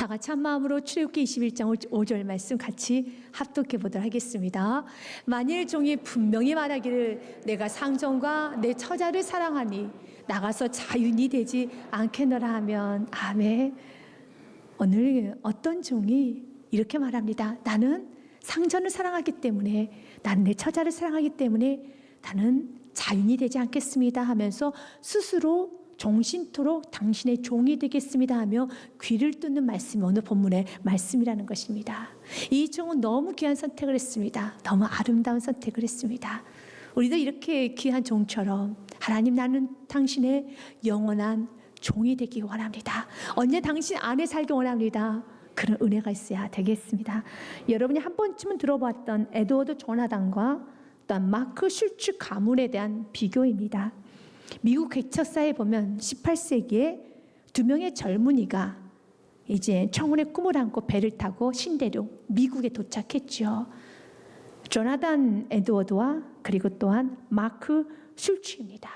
다 같이 한 마음으로 출애굽기 21장 5절 말씀 같이 합독해 보도록 하겠습니다. 만일 종이 분명히 말하기를 내가 상전과 내 처자를 사랑하니 나가서 자유인이 되지 않겠노라 하면 아멘. 오늘 어떤 종이 이렇게 말합니다. 나는 상전을 사랑하기 때문에, 나는 내 처자를 사랑하기 때문에 나는 자유인이 되지 않겠습니다 하면서 스스로 종신토록 당신의 종이 되겠습니다 하며 귀를 뚫는 말씀이 오늘 본문의 말씀이라는 것입니다. 이 종은 너무 귀한 선택을 했습니다. 너무 아름다운 선택을 했습니다. 우리도 이렇게 귀한 종처럼 하나님, 나는 당신의 영원한 종이 되기 원합니다. 언제 당신 안에 살기 원합니다. 그런 은혜가 있어야 되겠습니다. 여러분이 한 번쯤은 들어봤던 에드워드 조나단과 또한 마크 슐츠 가문에 대한 비교입니다. 미국 개척사에 보면 18세기에 두 명의 젊은이가 이제 청혼의 꿈을 안고 배를 타고 신대륙 미국에 도착했죠. 조나단 에드워드와 그리고 또한 마크 슐츠입니다.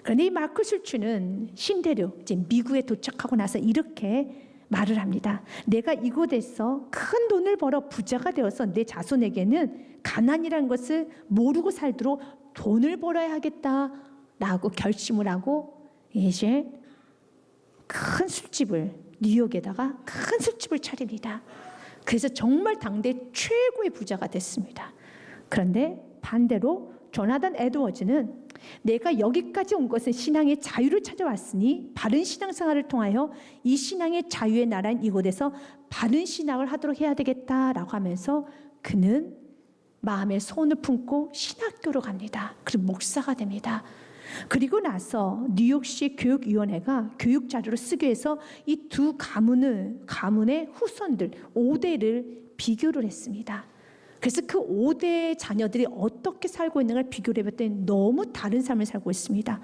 그런데 이 마크 슐츠는 신대륙 이제 미국에 도착하고 나서 이렇게 말을 합니다. 내가 이곳에서 큰 돈을 벌어 부자가 되어서 내 자손에게는 가난이라는 것을 모르고 살도록 돈을 벌어야 하겠다라고 결심을 하고 이제 큰 술집을, 뉴욕에다가 큰 술집을 차립니다. 그래서 정말 당대 최고의 부자가 됐습니다. 그런데 반대로 조나단 에드워즈는 내가 여기까지 온 것은 신앙의 자유를 찾아왔으니 바른 신앙생활을 통하여 이 신앙의 자유의 나라인 이곳에서 바른 신앙을 하도록 해야 되겠다라고 하면서 그는 마음에 소원을 품고 신학교로 갑니다. 그리고 목사가 됩니다. 그리고 나서 뉴욕시 교육위원회가 교육 자료를 쓰기 위해서 이 두 가문의 후손들 5대를 비교를 했습니다. 그래서 그 5대 자녀들이 어떻게 살고 있는가를 비교를 해봤더니 너무 다른 삶을 살고 있습니다.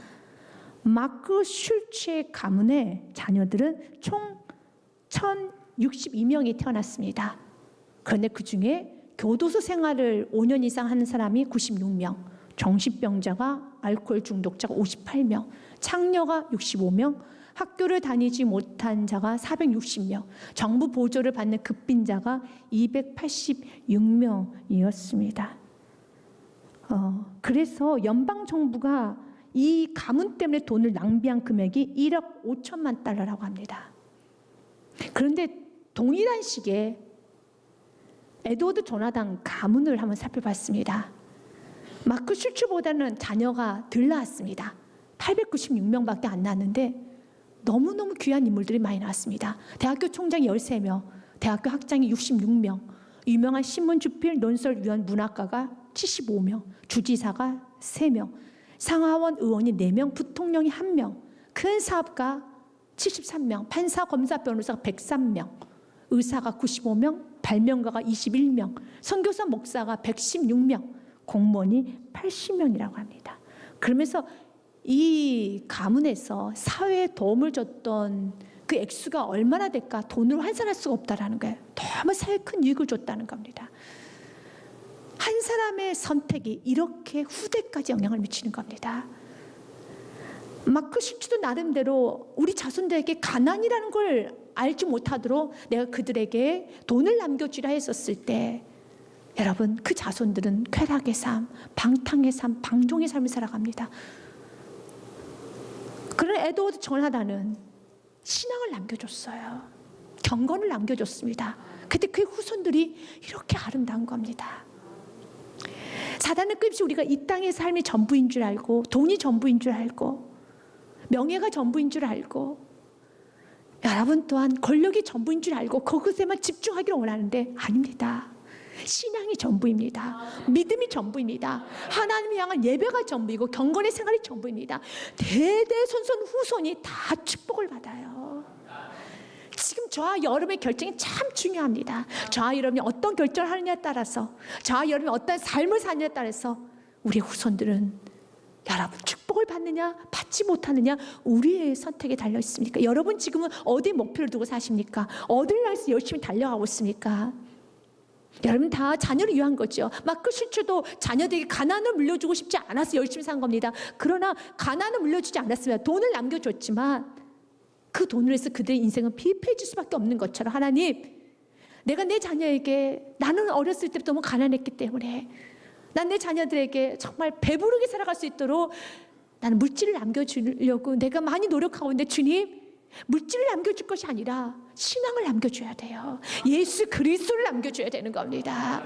마크 슐츠의 가문의 자녀들은 총 1062명이 태어났습니다. 그런데 그 중에 교도소 생활을 5년 이상 하는 사람이 96명, 정신병자가 알코올 중독자가 58명, 창녀가 65명, 학교를 다니지 못한 자가 460명, 정부 보조를 받는 급빈자가 286명이었습니다. 그래서 연방정부가 이 가문 때문에 돈을 낭비한 금액이 1억 5천만 달러라고 합니다. 그런데 동일한 시기에 에드워드 조나단 가문을 한번 살펴봤습니다. 마크 슐츠보다는 자녀가 덜 나왔습니다. 896명밖에 안 나왔는데 너무너무 귀한 인물들이 많이 나왔습니다. 대학교 총장이 13명, 대학교 학장이 66명, 유명한 신문주필, 논설위원, 문학가가 75명, 주지사가 3명, 상하원 의원이 4명, 부통령이 1명, 큰 사업가 73명, 판사, 검사, 변호사가 103명, 의사가 95명, 발명가가 21명, 선교사, 목사가 116명, 공무원이 80명이라고 합니다. 그러면서 이 가문에서 사회에 도움을 줬던 그 액수가 얼마나 될까 돈으로 환산할 수가 없다라는 거예요. 너무 사회에 큰 이익을 줬다는 겁니다. 한 사람의 선택이 이렇게 후대까지 영향을 미치는 겁니다. 마크 슐츠도 나름대로 우리 자손들에게 가난이라는 걸 알지 못하도록 내가 그들에게 돈을 남겨주라 했었을 때 여러분, 그 자손들은 쾌락의 삶, 방탕의 삶, 방종의 삶을 살아갑니다. 그런 에드워드 조나단은 신앙을 남겨줬어요. 경건을 남겨줬습니다. 그때 그의 후손들이 이렇게 아름다운 겁니다. 사단은 끊임없이 우리가 이 땅의 삶이 전부인 줄 알고, 돈이 전부인 줄 알고, 명예가 전부인 줄 알고, 여러분 또한 권력이 전부인 줄 알고 그것에만 집중하기를 원하는데 아닙니다. 신앙이 전부입니다. 믿음이 전부입니다. 하나님을 향한 예배가 전부이고 경건의 생활이 전부입니다. 대대손손 후손이 다 축복을 받아요. 지금 저와 여러분의 결정이 참 중요합니다. 저와 여러분이 어떤 결정을 하느냐에 따라서, 저와 여러분이 어떤 삶을 사느냐에 따라서 우리 후손들은 여러분 축복을 받느냐 받지 못하느냐 우리의 선택에 달려 있습니까? 여러분 지금은 어디 목표를 두고 사십니까? 어디를 향해서 열심히 달려가고 있습니까? 여러분 다 자녀를 위한 거죠. 마크 슐츠도 자녀들에게 가난을 물려주고 싶지 않아서 열심히 산 겁니다. 그러나 가난을 물려주지 않았습니다. 돈을 남겨줬지만 그 돈으로 해서 그들의 인생은 비폐해질 수밖에 없는 것처럼 하나님, 내가 내 자녀에게, 나는 어렸을 때부터 너무 가난했기 때문에 난 내 자녀들에게 정말 배부르게 살아갈 수 있도록 나는 물질을 남겨주려고 내가 많이 노력하고 있는데, 주님, 물질을 남겨줄 것이 아니라 신앙을 남겨줘야 돼요. 예수 그리스도를 남겨줘야 되는 겁니다.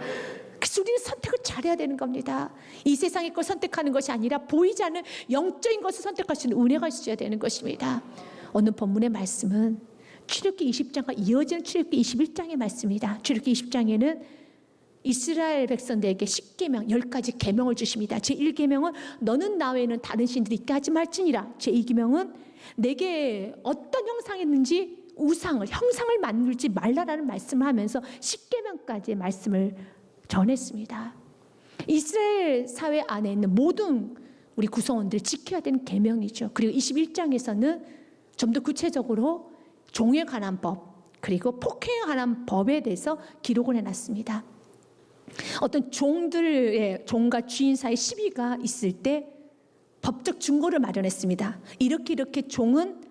그래서 우리는 선택을 잘해야 되는 겁니다. 이 세상의 걸 선택하는 것이 아니라 보이지 않는 영적인 것을 선택할 수 있는 은혜가 있어야 되는 것입니다. 오늘 본문의 말씀은 출애굽기 20장과 이어지는 출애굽기 21장의 말씀입니다. 출애굽기 20장에는 이스라엘 백성들에게 10계명 10가지 계명을 주십니다. 제1계명은 너는 나 외에는 다른 신들이 있게 하지 말지니라. 제2계명은 내게 어떤 형상이 있는지 형상을 만들지 말라라는 말씀을 하면서 10계명까지의 말씀을 전했습니다. 이스라엘 사회 안에 있는 모든 우리 구성원들이 지켜야 되는 계명이죠. 그리고 21장에서는 좀 더 구체적으로 종에 관한 법, 그리고 폭행에 관한 법에 대해서 기록을 해놨습니다. 어떤 종과 주인 사이 시비가 있을 때 법적 증거를 마련했습니다. 이렇게 종은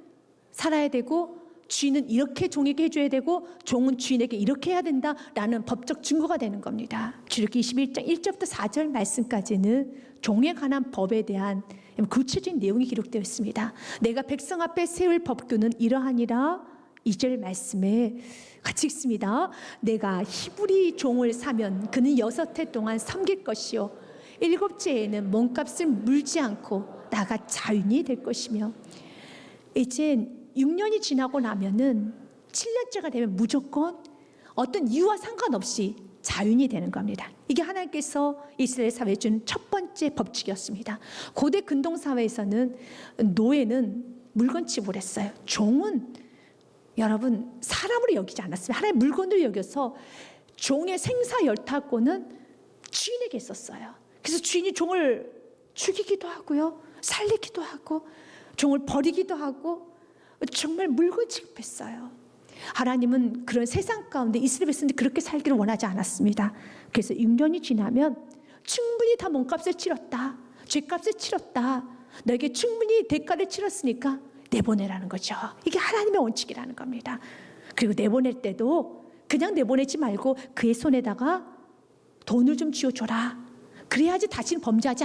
살아야 되고 주인은 이렇게 종에게 해줘야 되고 종은 주인에게 이렇게 해야 된다라는 법적 증거가 되는 겁니다. 출애굽기 21장 1절부터 4절 말씀까지는 종에 관한 법에 대한 구체적인 내용이 기록되어 있습니다. 내가 백성 앞에 세울 법규는 이러하니라. 2절 말씀에 같이 읽습니다. 내가 히브리 종을 사면 그는 6해 동안 섬길 것이요 7째에는 몸값을 물지 않고 나가 자유인이 될 것이며, 이제 6년이 지나고 나면은 7년째가 되면 무조건 어떤 이유와 상관없이 자유인이 되는 겁니다. 이게 하나님께서 이스라엘 사회에 준 첫 번째 법칙이었습니다. 고대 근동 사회에서는 노예는 물건 지불했어요. 종은 여러분 사람으로 여기지 않았습니다. 하나의 물건으로 여겨서 종의 생사 열타권은 주인에게 있었어요. 그래서 주인이 종을 죽이기도 하고요, 살리기도 하고, 종을 버리기도 하고, 정말 물건 취급했어요. 하나님은 그런 세상 가운데 이스라엘 백성들이 그렇게 살기를 원하지 않았습니다. 그래서 6년이 지나면 충분히 다 몸값을 치렀다, 죄값을 치렀다, 너에게 충분히 대가를 치렀으니까 내보내라는 거죠. 이게 하나님의 원칙이라는 겁니다. 그리고 내보낼 때도 그냥 내보내지 말고 그의 손에다가 돈을 좀 쥐어줘라. 그래야지 다시는 범죄하지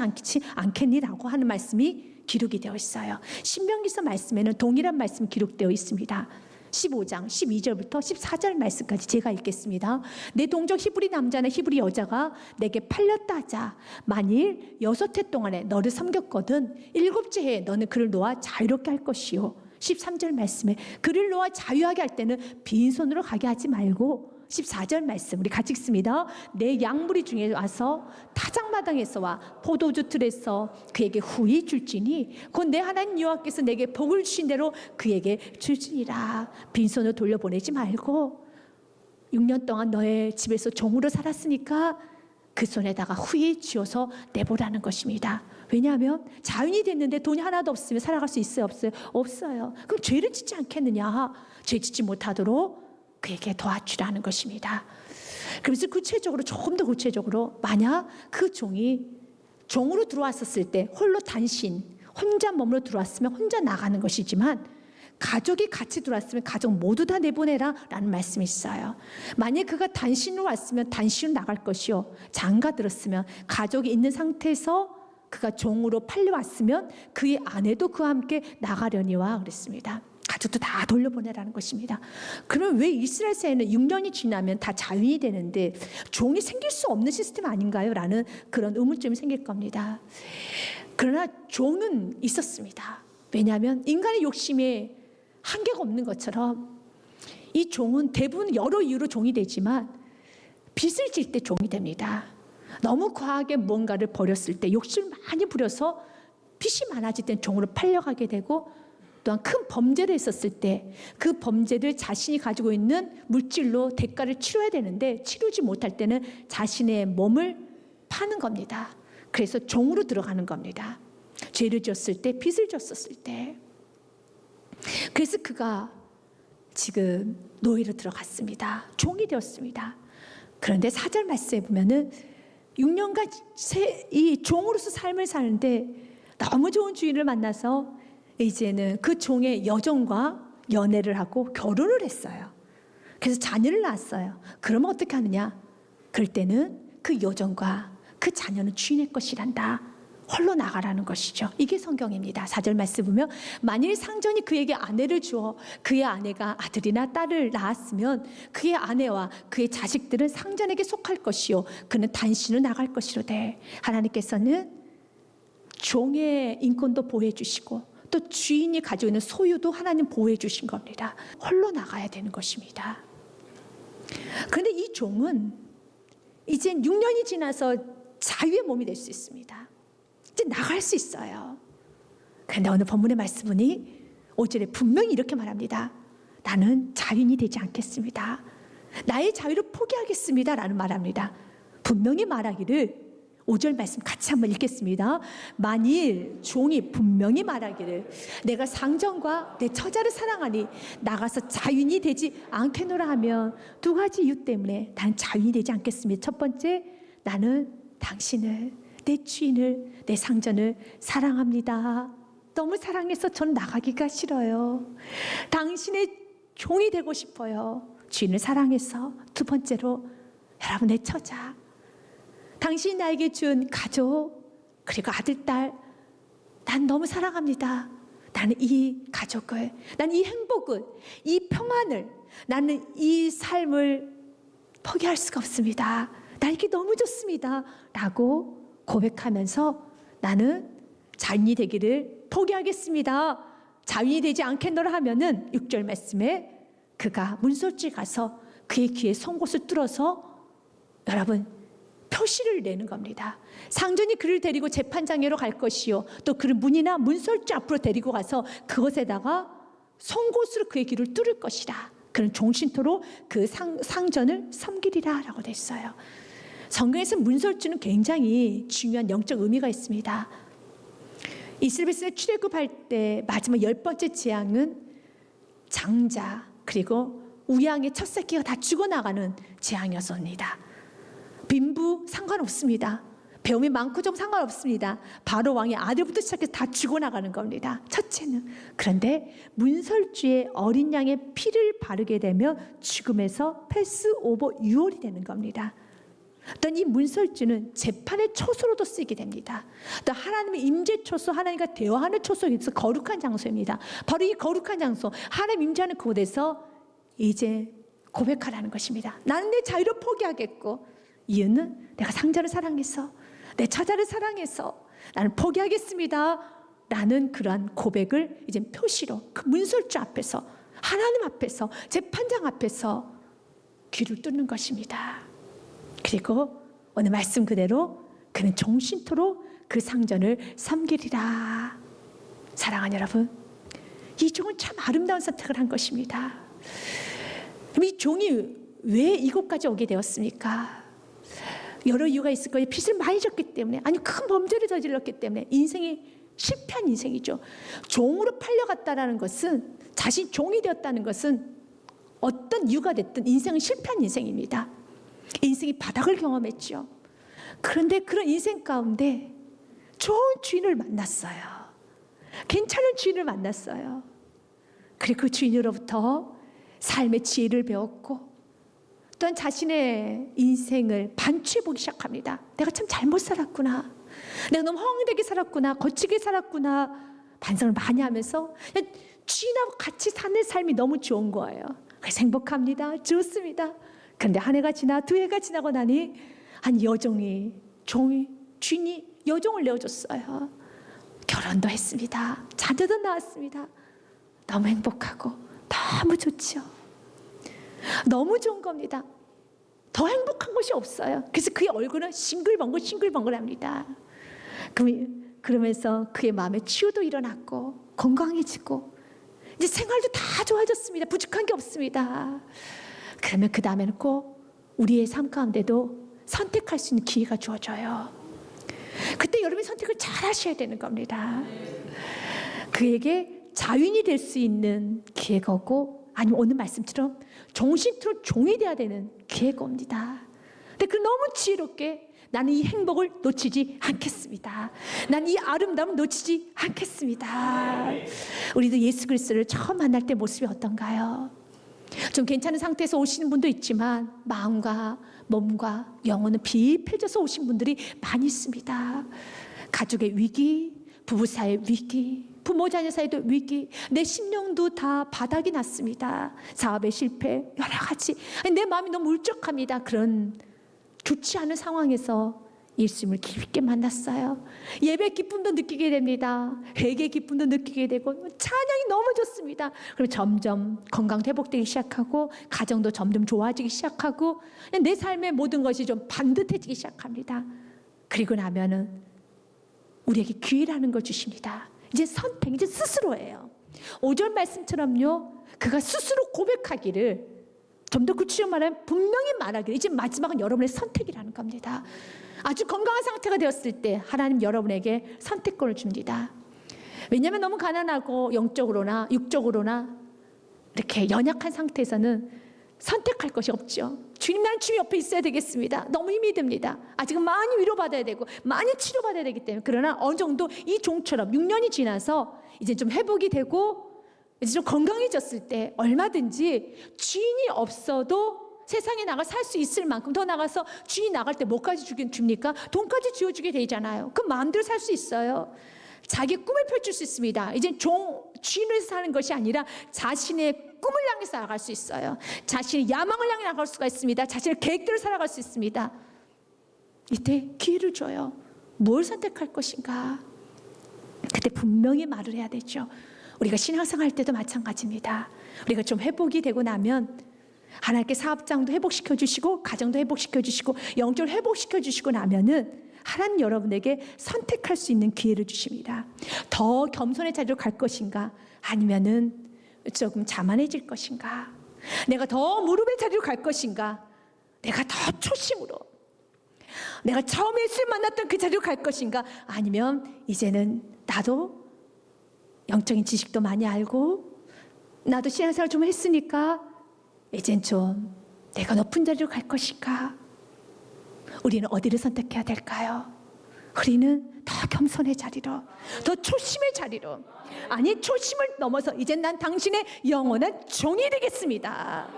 않겠니라고 하는 말씀이 기록이 되어 있어요. 신명기서 말씀에는 동일한 말씀이 기록되어 있습니다. 15장 12절부터 14절 말씀까지 제가 읽겠습니다. 내 동족 히브리 남자나 히브리 여자가 내게 팔렸다 하자. 만일 6해 동안에 너를 섬겼거든 7째 해에 너는 그를 놓아 자유롭게 할 것이요. 13절 말씀에 그를 놓아 자유하게 할 때는 빈손으로 가게 하지 말고, 14절 말씀 우리 같이 읽습니다. 내 양무리 중에 와서 타작마당에서와 포도주 틀에서 그에게 후히 줄지니 곧 내 하나님 여호와께서 내게 복을 주신 대로 그에게 줄지니라. 빈손으로 돌려보내지 말고 6년 동안 너의 집에서 종으로 살았으니까 그 손에다가 후히 쥐어서 내보라는 것입니다. 왜냐하면 자유인이 됐는데 돈이 하나도 없으면 살아갈 수 있어요? 없어요? 없어요. 그럼 죄를 짓지 않겠느냐? 죄 짓지 못하도록 그에게 도와주라는 것입니다. 그래서 구체적으로, 조금 더 구체적으로, 만약 그 종이 종으로 들어왔었을 때 홀로 단신, 혼자 몸으로 들어왔으면 혼자 나가는 것이지만, 가족이 같이 들어왔으면 가족 모두 다 내보내라 라는 말씀이 있어요. 만약 그가 단신으로 왔으면 단신으로 나갈 것이요, 장가 들었으면 가족이 있는 상태에서 그가 종으로 팔려왔으면 그의 아내도 그와 함께 나가려니와 그랬습니다. 가족도 다 돌려보내라는 것입니다. 그러면 왜 이스라엘 사회는 6년이 지나면 다 자유인이 되는데 종이 생길 수 없는 시스템 아닌가요? 라는 그런 의문점이 생길 겁니다. 그러나 종은 있었습니다. 왜냐하면 인간의 욕심에 한계가 없는 것처럼 이 종은 대부분 여러 이유로 종이 되지만 빚을 질 때 종이 됩니다. 너무 과하게 뭔가를 버렸을 때, 욕심을 많이 부려서 빚이 많아질 때 종으로 팔려가게 되고, 또한 큰 범죄를 했었을 때 그 범죄를 자신이 가지고 있는 물질로 대가를 치러야 되는데 치르지 못할 때는 자신의 몸을 파는 겁니다. 그래서 종으로 들어가는 겁니다. 죄를 지었을 때, 빚을 졌었을 때. 그래서 그가 지금 노예로 들어갔습니다. 종이 되었습니다. 그런데 4절 말씀에 보면은 6년간 이 종으로서 삶을 사는데 너무 좋은 주인을 만나서 이제는 그 종의 여정과 연애를 하고 결혼을 했어요. 그래서 자녀를 낳았어요. 그러면 어떻게 하느냐? 그럴 때는 그 여종과 그 자녀는 주인의 것이란다. 홀로 나가라는 것이죠. 이게 성경입니다. 4절 말씀 보면 만일 상전이 그에게 아내를 주어 그의 아내가 아들이나 딸을 낳았으면 그의 아내와 그의 자식들은 상전에게 속할 것이요 그는 단신으로 나갈 것이로되 하나님께서는 종의 인권도 보호해 주시고 또 주인이 가지고 있는 소유도 하나님 보호해 주신 겁니다. 홀로 나가야 되는 것입니다. 그런데 이 종은 이제 6년이 지나서 자유의 몸이 될 수 있습니다. 이제 나갈 수 있어요. 그런데 오늘 본문의 말씀이 5절에 분명히 이렇게 말합니다. 나는 자유인이 되지 않겠습니다. 나의 자유를 포기하겠습니다 라는 말합니다. 분명히 말하기를 5절 말씀 같이 한번 읽겠습니다. 만일 종이 분명히 말하기를 내가 상전과 내 처자를 사랑하니 나가서 자유인이 되지 않겠노라 하면 두 가지 이유 때문에 난 자유인이 되지 않겠습니다. 첫 번째, 나는 당신을, 내 주인을, 내 상전을 사랑합니다. 너무 사랑해서 전 나가기가 싫어요. 당신의 종이 되고 싶어요. 주인을 사랑해서. 두 번째로, 여러분, 내 처자, 당신이 나에게 준 가족, 그리고 아들, 딸, 난 너무 사랑합니다. 나는 이 가족을, 나는 이 행복을, 이 평안을, 나는 이 삶을 포기할 수가 없습니다. 나에게 너무 좋습니다 라고 고백하면서 나는 자유인이 되기를 포기하겠습니다. 자유인이 되지 않겠노라 하면은 6절 말씀에 그가 문설주에 가서 그의 귀에 송곳을 뚫어서 여러분 표시를 내는 겁니다. 상전이 그를 데리고 재판장으로 갈 것이요 또 그를 문이나 문설주 앞으로 데리고 가서 그것에다가 송곳으로 그의 귀를 뚫을 것이라. 그는 종신토록 그 상전을 섬기리라 라고 됐어요. 성경에서 문설주는 굉장히 중요한 영적 의미가 있습니다. 이스라엘 백성이 출애굽할 때 마지막 10번째 재앙은 장자 그리고 우양의 첫 새끼가 다 죽어나가는 재앙이었습니다. 빈부 상관없습니다. 배움이 많고 좀 상관없습니다. 바로 왕의 아들부터 시작해서 다 죽어나가는 겁니다. 첫째는. 그런데 문설주에 어린 양의 피를 바르게 되면 죽음에서 패스오버 유월이 되는 겁니다. 또 이 문설주는 재판의 초소로도 쓰이게 됩니다. 또 하나님의 임재 초소, 하나님과 대화하는 초소에서 거룩한 장소입니다. 바로 이 거룩한 장소, 하나님 임재하는 그곳에서 이제 고백하라는 것입니다. 나는 내 자유를 포기하겠고, 이유는 내가 상자를 사랑해서, 내 처자를 사랑해서 나는 포기하겠습니다 라는 그러한 고백을 이제 표시로 그 문설주 앞에서, 하나님 앞에서, 재판장 앞에서 귀를 뚫는 것입니다. 그리고 오늘 말씀 그대로 그는 종신토록 그 상전을 섬기리라. 사랑하는 여러분, 이 종은 참 아름다운 선택을 한 것입니다. 그럼 이 종이 왜 이곳까지 오게 되었습니까? 여러 이유가 있을 거예요. 빚을 많이 졌기 때문에, 아니 큰 범죄를 저질렀기 때문에. 인생이 실패한 인생이죠. 종으로 팔려갔다는 것은, 자신 종이 되었다는 것은 어떤 이유가 됐든 인생은 실패한 인생입니다. 인생이 바닥을 경험했죠. 그런데 그런 인생 가운데 좋은 주인을 만났어요. 괜찮은 주인을 만났어요. 그리고 그 주인으로부터 삶의 지혜를 배웠고, 또한 자신의 인생을 반추해보기 시작합니다. 내가 참 잘못 살았구나, 내가 너무 허황되게 살았구나, 거치게 살았구나, 반성을 많이 하면서 주인하고 같이 사는 삶이 너무 좋은 거예요. 그래서 행복합니다. 좋습니다. 그런데 한 해가 지나 두 해가 지나고 나니 한 여종이, 주인이 여종을 내어줬어요. 결혼도 했습니다. 자녀도 낳았습니다. 너무 행복하고 너무 좋죠. 너무 좋은 겁니다. 더 행복한 것이 없어요. 그래서 그의 얼굴은 싱글벙글합니다. 그러면서 그의 마음에 치유도 일어났고 건강해지고 이제 생활도 다 좋아졌습니다. 부족한 게 없습니다. 그러면 그 다음에는 꼭 우리의 삶 가운데도 선택할 수 있는 기회가 주어져요. 그때 여러분이 선택을 잘 하셔야 되는 겁니다. 그에게 자유인이 될 수 있는 기회가 오고, 아니면 오늘 말씀처럼 종신토록 종이 되어야 되는 기회가 옵니다. 근데 그 너무 지혜롭게 나는 이 행복을 놓치지 않겠습니다. 나는 이 아름다움을 놓치지 않겠습니다. 우리도 예수 그리스도를 처음 만날 때 모습이 어떤가요? 좀 괜찮은 상태에서 오시는 분도 있지만 마음과 몸과 영혼은 비폐져서 오신 분들이 많이 있습니다. 가족의 위기, 부부 사이의 위기, 부모 자녀 사이도 위기, 내 심령도 다 바닥이 났습니다. 사업의 실패, 여러 가지 내 마음이 너무 울적합니다. 그런 좋지 않은 상황에서 예수님을 깊게 만났어요. 예배 기쁨도 느끼게 됩니다. 회개 기쁨도 느끼게 되고 찬양이 너무 좋습니다. 그럼 점점 건강도 회복되기 시작하고 가정도 점점 좋아지기 시작하고 내 삶의 모든 것이 좀 반듯해지기 시작합니다. 그리고 나면은 우리에게 기회라는 걸 주십니다. 이제 선택, 이제 스스로예요. 5절 말씀처럼요, 그가 스스로 고백하기를, 좀 더 구체적으로 말하면 분명히 말하기를, 이제 마지막은 여러분의 선택이라는 겁니다. 아주 건강한 상태가 되었을 때 하나님 여러분에게 선택권을 줍니다. 왜냐하면 너무 가난하고 영적으로나 육적으로나 이렇게 연약한 상태에서는 선택할 것이 없죠. 주님, 나는 주님 옆에 있어야 되겠습니다. 너무 힘이 듭니다. 아직은 많이 위로받아야 되고 많이 치료받아야 되기 때문에. 그러나 어느 정도 이 종처럼 6년이 지나서 이제 좀 회복이 되고 이제 좀 건강해졌을 때 얼마든지 주인이 없어도 세상에 나가 살 수 있을 만큼 더 나가서 주인 나갈 때 뭐까지 줍니까? 돈까지 쥐어주게 되잖아요. 그럼 마음대로 살 수 있어요. 자기 꿈을 펼칠 수 있습니다. 이제 주인을 사는 것이 아니라 자신의 꿈을 향해서 나아갈 수 있어요. 자신의 야망을 향해 나갈 수가 있습니다. 자신의 계획대로 살아갈 수 있습니다. 이때 기회를 줘요. 뭘 선택할 것인가? 그때 분명히 말을 해야 되죠. 우리가 신앙생활 할 때도 마찬가지입니다. 우리가 좀 회복이 되고 나면 하나님께 사업장도 회복시켜 주시고 가정도 회복시켜 주시고 영적으로 회복시켜 주시고 나면은 하나님 여러분에게 선택할 수 있는 기회를 주십니다. 더 겸손의 자리로 갈 것인가, 아니면은 조금 자만해질 것인가, 내가 더 무릎의 자리로 갈 것인가, 내가 더 초심으로 내가 처음에 예수를 만났던 그 자리로 갈 것인가, 아니면 이제는 나도 영적인 지식도 많이 알고 나도 신앙생활 좀 했으니까 이젠 좀 내가 높은 자리로 갈 것인가. 우리는 어디를 선택해야 될까요? 우리는 더 겸손의 자리로, 더 초심의 자리로, 아니 초심을 넘어서 이젠 난 당신의 영원한 종이 되겠습니다.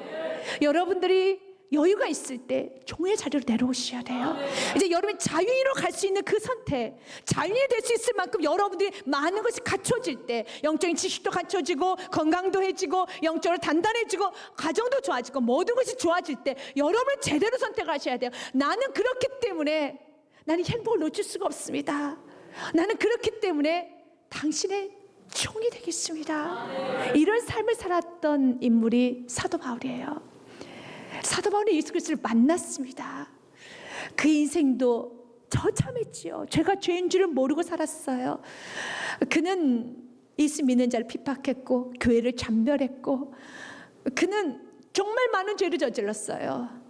여러분들이 여유가 있을 때 종의 자리로 내려오셔야 돼요. 이제 여러분이 자유인으로 갈 수 있는 그 선택, 자유인이 될 수 있을 만큼 여러분들이 많은 것이 갖춰질 때, 영적인 지식도 갖춰지고 건강도 해지고 영적으로 단단해지고 가정도 좋아지고 모든 것이 좋아질 때 여러분을 제대로 선택하셔야 돼요. 나는 그렇기 때문에 나는 행복을 놓칠 수가 없습니다. 나는 그렇기 때문에 당신의 종이 되겠습니다. 이런 삶을 살았던 인물이 사도 바울이에요. 사도 바울은 예수 그리스도를 만났습니다. 그 인생도 처참했지요. 죄가 죄인 줄을 모르고 살았어요. 그는 예수 믿는 자를 핍박했고 교회를 잔멸했고 그는 정말 많은 죄를 저질렀어요.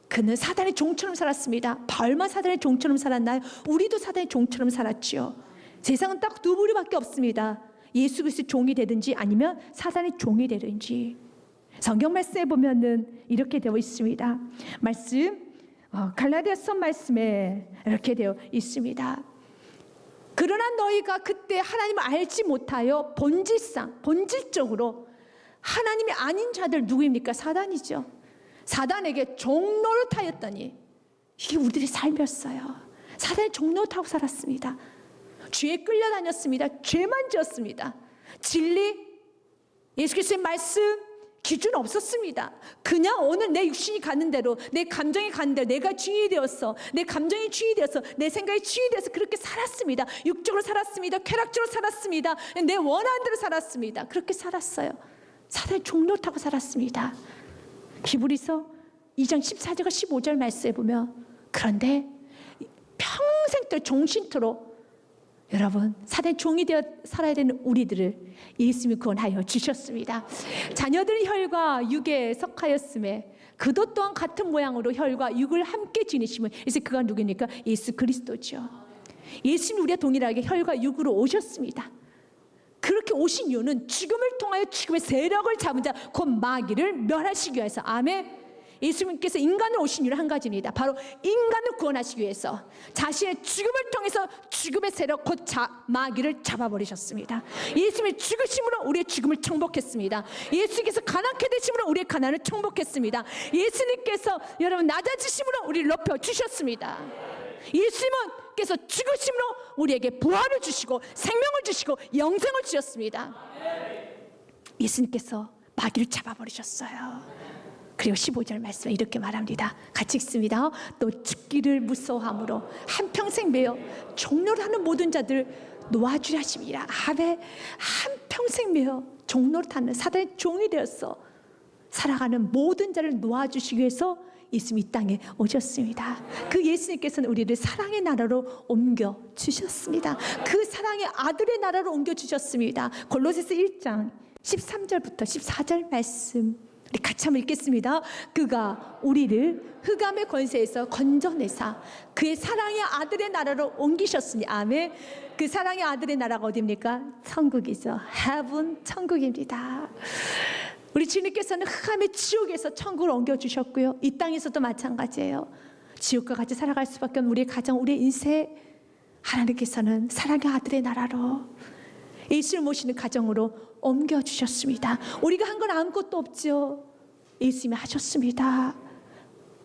그는 사단의 종처럼 살았습니다. 바울만 사단의 종처럼 살았나요? 우리도 사단의 종처럼 살았지요. 세상은 딱 두 부류밖에 없습니다. 예수 그리스도의 종이 되든지 아니면 사단의 종이 되든지. 성경 말씀에 보면은 이렇게 되어 있습니다. 말씀 갈라디아서 말씀에 이렇게 되어 있습니다. 그러나 너희가 그때 하나님을 알지 못하여 본질적으로 하나님이 아닌 자들 누구입니까? 사단이죠. 사단에게 종노릇하였더니, 이게 우리들의 삶이었어요. 사단의 종노릇하고 살았습니다. 죄에 끌려다녔습니다. 죄만 지었습니다. 진리, 예수 그리스도의 말씀, 기준 없었습니다. 그냥 오늘 내 육신이 가는 대로, 내 감정이 가는 대로 내가 주인이 되었어, 내 감정이 주인이 되었어, 내 생각이 주인이 되어서 그렇게 살았습니다. 육적으로 살았습니다. 쾌락적으로 살았습니다. 내 원하는 대로 살았습니다. 그렇게 살았어요. 사단의 종노릇하고 살았습니다. 히브리서 2장 14절과 15절 말씀에 보면, 그런데 평생 동안 종신토록 여러분 사단의 종이 되어 살아야 되는 우리들을 예수님이 구원하여 주셨습니다. 자녀들이 혈과 육에 속하였음에 그도 또한 같은 모양으로 혈과 육을 함께 지니심은, 이제 그가 누구입니까? 예수 그리스도죠. 예수님이 우리와 동일하게 혈과 육으로 오셨습니다. 그렇게 오신 이유는 죽음을 통하여 죽음의 세력을 잡은 자 곧 마귀를 멸하시기 위해서. 아멘. 예수님께서 인간을 오신 이유는 한 가지입니다. 바로 인간을 구원하시기 위해서 자신의 죽음을 통해서 죽음의 세력 곧 마귀를 잡아버리셨습니다. 예수님의 죽으심으로 우리의 죽음을 정복했습니다. 예수님께서 가난케 되심으로 우리의 가난을 정복했습니다. 예수님께서 여러분 낮아지심으로 우리를 높여주셨습니다. 예수님께서 죽으심으로 우리에게 부활을 주시고 생명을 주시고 영생을 주셨습니다. 예수님께서 마귀를 잡아버리셨어요. 그리고 15절 말씀에 이렇게 말합니다. 같이 읽습니다. 또 죽기를 무서워함으로 한평생 매여 종노릇하는 모든 자들 놓아주려 하심이라. 아멘. 한평생 매여 종노릇하는 사단의 종이 되었어 살아가는 모든 자를 놓아주시기 위해서 예수님이 이 땅에 오셨습니다. 그 예수님께서는 우리를 사랑의 나라로 옮겨주셨습니다. 그 사랑의 아들의 나라로 옮겨주셨습니다. 골로새서 1장 13절부터 14절 말씀 우리 같이 한번 읽겠습니다. 그가 우리를 흑암의 권세에서 건져내사 그의 사랑의 아들의 나라로 옮기셨으니. 아멘. 그 사랑의 아들의 나라가 어디입니까? 천국이죠. heaven, 천국입니다. 우리 주님께서는 흑암의 지옥에서 천국을 옮겨주셨고요. 이 땅에서도 마찬가지예요. 지옥과 같이 살아갈 수밖에 없는 우리의 가정, 우리의 인생, 하나님께서는 사랑의 아들의 나라로 예수를 모시는 가정으로 옮겨주셨습니다. 우리가 한 건 아무것도 없죠. 예수님이 하셨습니다.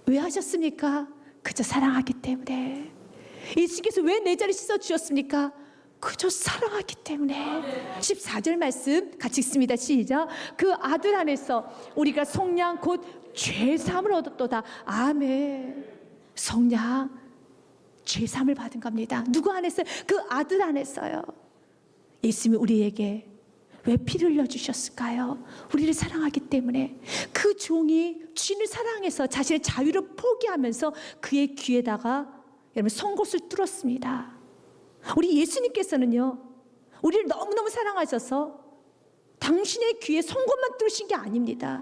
왜 하셨습니까? 그저 사랑하기 때문에. 예수께서 왜 내 자리 씻어주셨습니까? 그저 사랑하기 때문에. 14절 말씀 같이 읽습니다. 시작. 그 아들 안에서 우리가 속량 곧 죄사함을 얻었도다. 아멘. 속량, 죄사함을 받은 겁니다. 누구 안에서? 그 아들 안에서요. 예수님이 우리에게 왜 피를 흘려주셨을까요? 우리를 사랑하기 때문에. 그 종이 주인을 사랑해서 자신의 자유를 포기하면서 그의 귀에다가 여러분 송곳을 뚫었습니다. 우리 예수님께서는요, 우리를 너무너무 사랑하셔서 당신의 귀에 송곳만 뚫으신 게 아닙니다.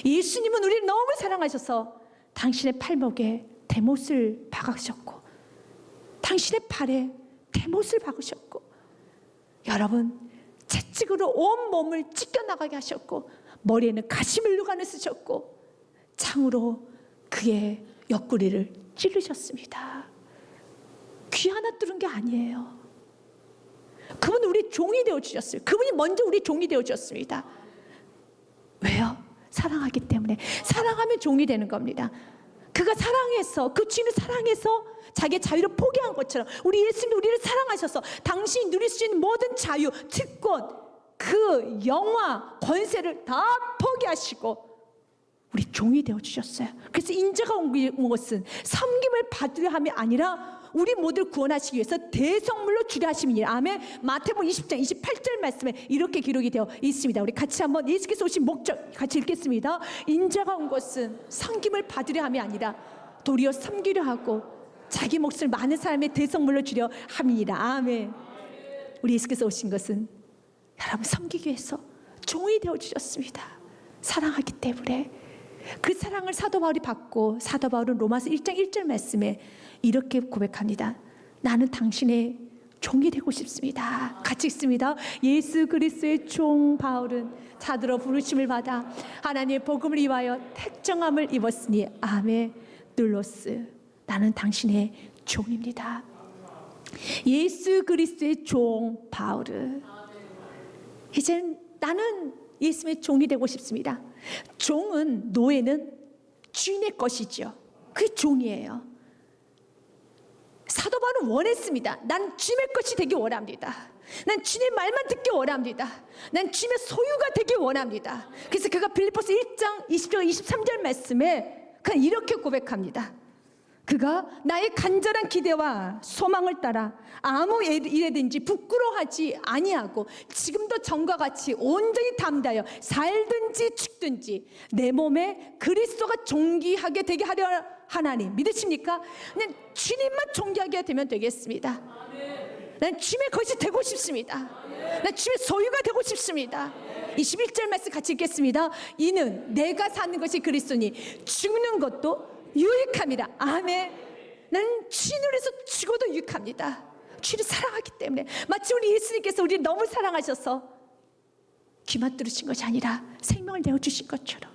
예수님은 우리를 너무 사랑하셔서 당신의 팔목에 대못을 박으셨고 당신의 팔에 대못을 박으셨고 여러분 채찍으로 온 몸을 찢겨나가게 하셨고 머리에는 가시면류관을 쓰셨고 창으로 그의 옆구리를 찌르셨습니다. 귀 하나 뚫은 게 아니에요. 그분은 우리 종이 되어주셨어요. 그분이 먼저 우리 종이 되어주셨습니다. 왜요? 사랑하기 때문에. 사랑하면 종이 되는 겁니다. 그가 사랑해서, 그 주인을 사랑해서 자기의 자유를 포기한 것처럼 우리 예수님이 우리를 사랑하셔서 당신이 누릴 수 있는 모든 자유, 특권, 그 영화, 권세를 다 포기하시고 우리 종이 되어주셨어요. 그래서 인자가 온 것은 섬김을 받으려 함이 아니라 우리 모두를 구원하시기 위해서 대성물로 주려 하심이니라. 아멘. 마태복음 20장 28절 말씀에 이렇게 기록이 되어 있습니다. 우리 같이 한번 예수께서 오신 목적 같이 읽겠습니다. 인자가 온 것은 섬김을 받으려 함이 아니라 도리어 섬기려 하고 자기 몫을 많은 사람의 대성물로 주려 함이니라. 아멘. 우리 예수께서 오신 것은 여러분 섬기기 위해서 종이 되어주셨습니다. 사랑하기 때문에. 그 사랑을 사도 바울이 받고 사도 바울은 로마서 1장 1절 말씀에 이렇게 고백합니다. 나는 당신의 종이 되고 싶습니다. 같이 읽습니다. 예수 그리스도의 종 바울은 자들어 부르심을 받아 하나님의 복음을 위하여 택정함을 입었으니 아멘. 눌로스 나는 당신의 종입니다. 예수 그리스도의 종 바울은 이젠 나는 예수님의 종이 되고 싶습니다. 종은, 노예는 주인의 것이죠. 그게 종이에요. 사도 바울은 원했습니다. 난 주님의 것이 되기 원합니다. 난 주님의 말만 듣기 원합니다. 난 주님의 소유가 되기 원합니다. 그래서 그가 빌립보서 1장 20절 23절 말씀에 그냥 이렇게 고백합니다. 그가 나의 간절한 기대와 소망을 따라 아무 일에든지 부끄러워하지 아니하고 지금도 전과 같이 온전히 담대하여 살든지 죽든지 내 몸에 그리스도가 존귀하게 되게 하려 하나니 믿으십니까? 난 주님만 존귀하게 되면 되겠습니다. 난 주님의 것이 되고 싶습니다. 난 주님의 소유가 되고 싶습니다. 21절 말씀 같이 읽겠습니다. 이는 내가 사는 것이 그리스도니 죽는 것도 유익합니다. 아멘. 나는 주님을 위해서 죽어도 유익합니다. 주님을 사랑하기 때문에. 마치 우리 예수님께서 우리를 너무 사랑하셔서 귀만 뚫으신 것이 아니라 생명을 내어주신 것처럼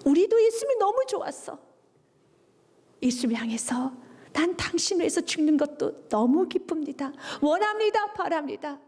우리도 예수님이 너무 좋았어. 예수님을 향해서 난 당신을 위해서 죽는 것도 너무 기쁩니다. 원합니다. 바랍니다.